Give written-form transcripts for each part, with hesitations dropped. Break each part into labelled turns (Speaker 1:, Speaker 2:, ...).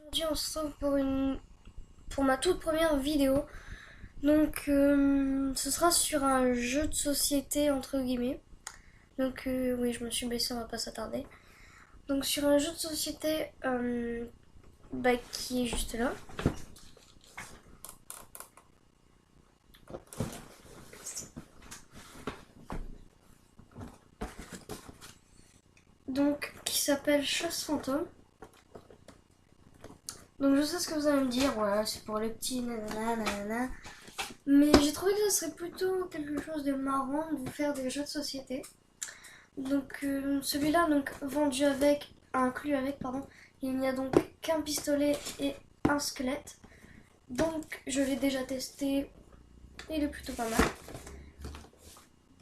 Speaker 1: Aujourd'hui on se retrouve pour ma toute première vidéo. Donc ce sera sur un jeu de société entre guillemets. Donc oui, je me suis baissée, on va pas s'attarder. Donc sur un jeu de société qui est juste là. Donc qui s'appelle Chasse Fantôme. Donc je sais ce que vous allez me dire, ouais c'est pour les petits nanana nanana. Mais j'ai trouvé que ça serait plutôt quelque chose de marrant de vous faire des jeux de société. Donc celui-là donc inclus avec il n'y a donc qu'un pistolet et un squelette. Donc je l'ai déjà testé, il est plutôt pas mal.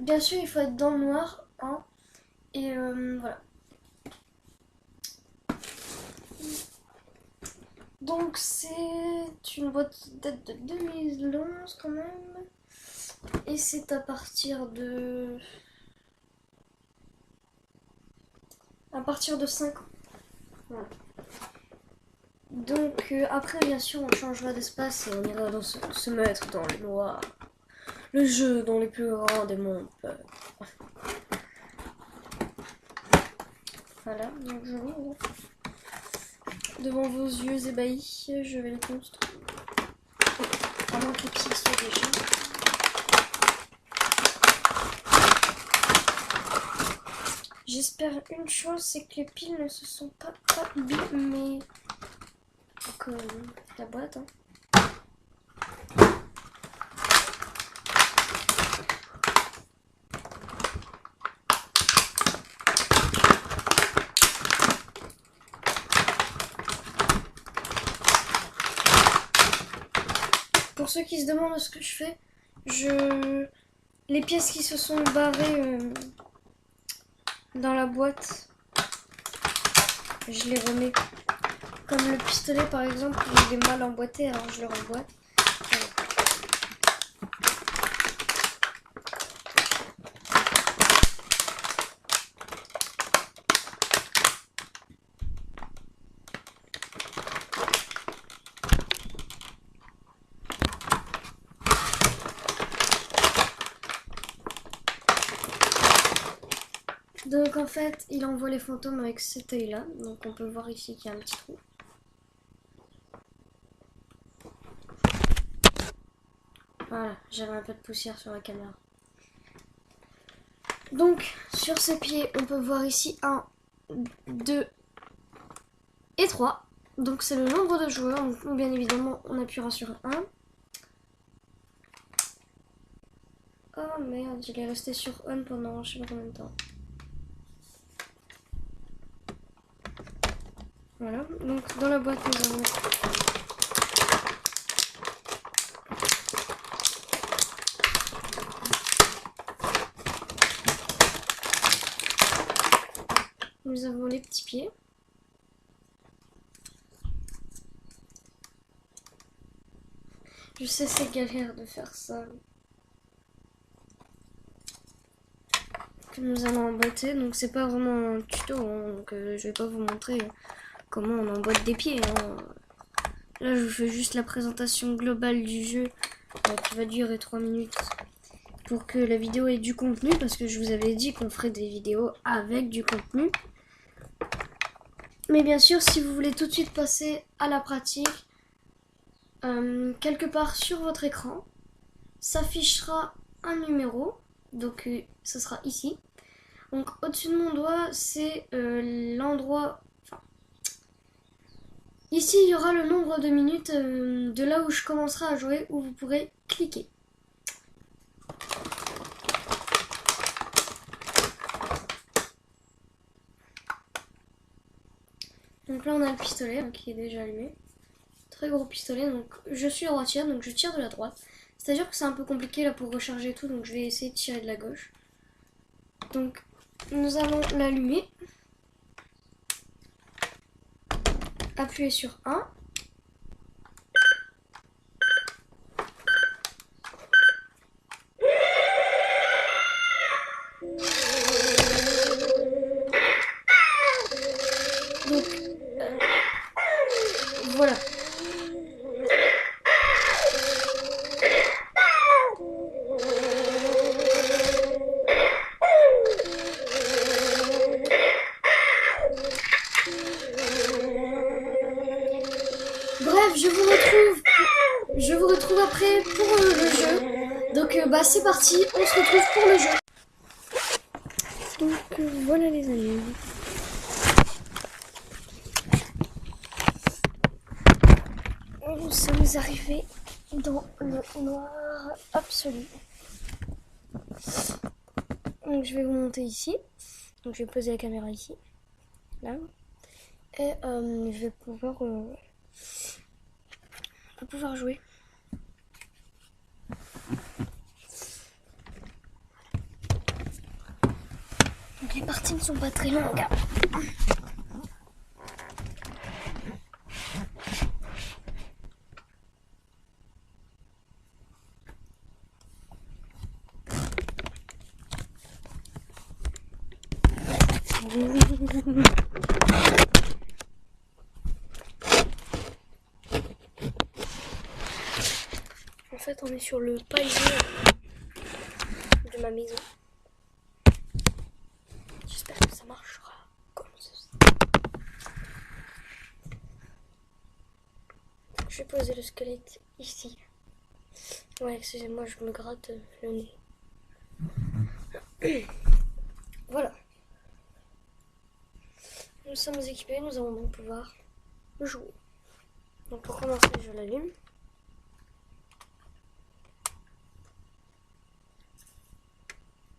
Speaker 1: Bien sûr il faut être dans le noir, hein, et voilà. Donc c'est une boîte date de 2011 quand même. Et c'est à partir de 5 ans. Voilà. Donc après bien sûr on changera d'espace et on ira se mettre dans le noir. Le jeu dans les plus grands des mondes. Voilà, donc je l'ouvre. Devant vos yeux ébahis, je vais le construire. Avant que les pieds soient déjà. J'espère une chose, c'est que les piles ne se sont pas abîmées. Donc la boîte, hein. Pour ceux qui se demandent ce que je fais, les pièces qui se sont barrées dans la boîte, je les remets. Comme le pistolet par exemple, il est mal emboîté, alors je le remboîte. Voilà. Donc en fait, il envoie les fantômes avec cet œil là. Donc on peut voir ici qu'il y a un petit trou. Voilà, j'avais un peu de poussière sur la caméra. Donc sur ces pieds, on peut voir ici 1, 2 et 3. Donc c'est le nombre de joueurs. Donc bien évidemment, on appuiera sur 1. Oh merde, il est resté sur on pendant je sais pas combien de temps. Voilà, donc dans la boîte nous avons les petits pieds. Je sais c'est galère de faire ça. Que nous allons emboîter, donc c'est pas vraiment un tuto, hein, donc je vais pas vous montrer comment on emboîte des pieds, hein. Là je vous fais juste la présentation globale du jeu qui va durer 3 minutes pour que la vidéo ait du contenu, parce que je vous avais dit qu'on ferait des vidéos avec du contenu. Mais bien sûr, si vous voulez tout de suite passer à la pratique, quelque part sur votre écran s'affichera un numéro, donc ça sera ici. Donc au-dessus de mon doigt, c'est l'endroit. Ici, il y aura le nombre de minutes de là où je commencerai à jouer, où vous pourrez cliquer. Donc là, on a le pistolet qui est déjà allumé. Très gros pistolet, donc je suis droitière, donc je tire de la droite. C'est-à-dire que c'est un peu compliqué là pour recharger tout, donc je vais essayer de tirer de la gauche. Donc nous allons l'allumer. Appuyez sur 1. Donc voilà. Bref, je vous retrouve après pour le jeu. Donc c'est parti, on se retrouve pour le jeu. Donc voilà les amis. Nous sommes arrivés dans le noir absolu. Donc je vais vous monter ici. Donc je vais poser la caméra ici. Là. Et je vais pouvoir jouer. Donc les parties ne sont pas très longues. En fait, on est sur le palier de ma maison. J'espère que ça marchera comme ceci. Je vais poser le squelette ici. Ouais, excusez-moi, je me gratte le nez. Voilà. Nous sommes équipés, nous allons donc pouvoir jouer. Donc pour commencer, je l'allume.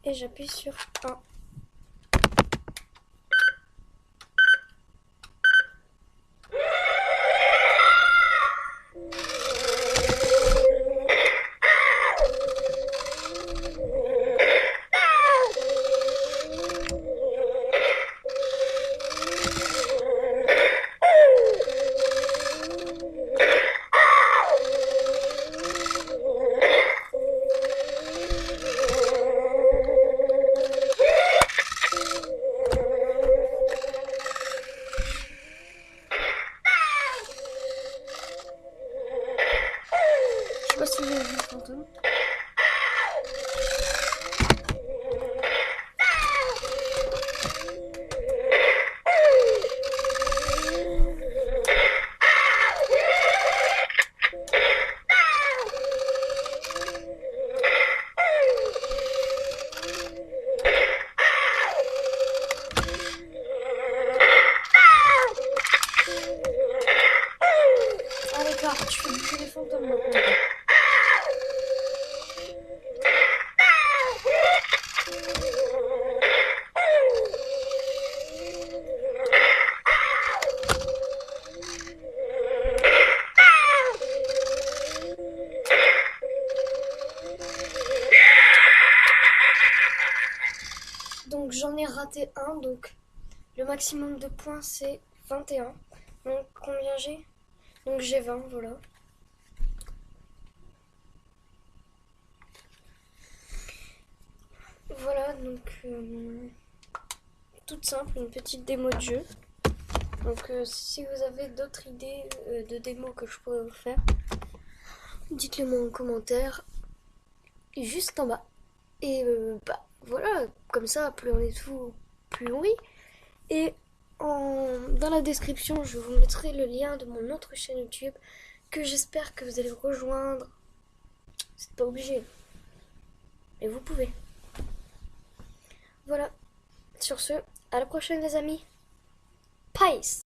Speaker 1: Et j'appuie sur 1. Je sais pas si vous avez vu le fantôme. Ah d'accord, tu fais bouger les fantômes maintenant. Donc j'en ai raté un, donc le maximum de points c'est 21. Donc combien j'ai? Donc j'ai 20, voilà. Voilà, donc toute simple, une petite démo de jeu. Donc si vous avez d'autres idées de démos que je pourrais vous faire, dites-le moi en commentaire, juste en bas. Et voilà, comme ça, plus on est fou, plus on rit. Et dans la description, je vous mettrai le lien de mon autre chaîne YouTube que j'espère que vous allez rejoindre. C'est pas obligé, mais vous pouvez. Voilà, sur ce, à la prochaine les amis. Peace!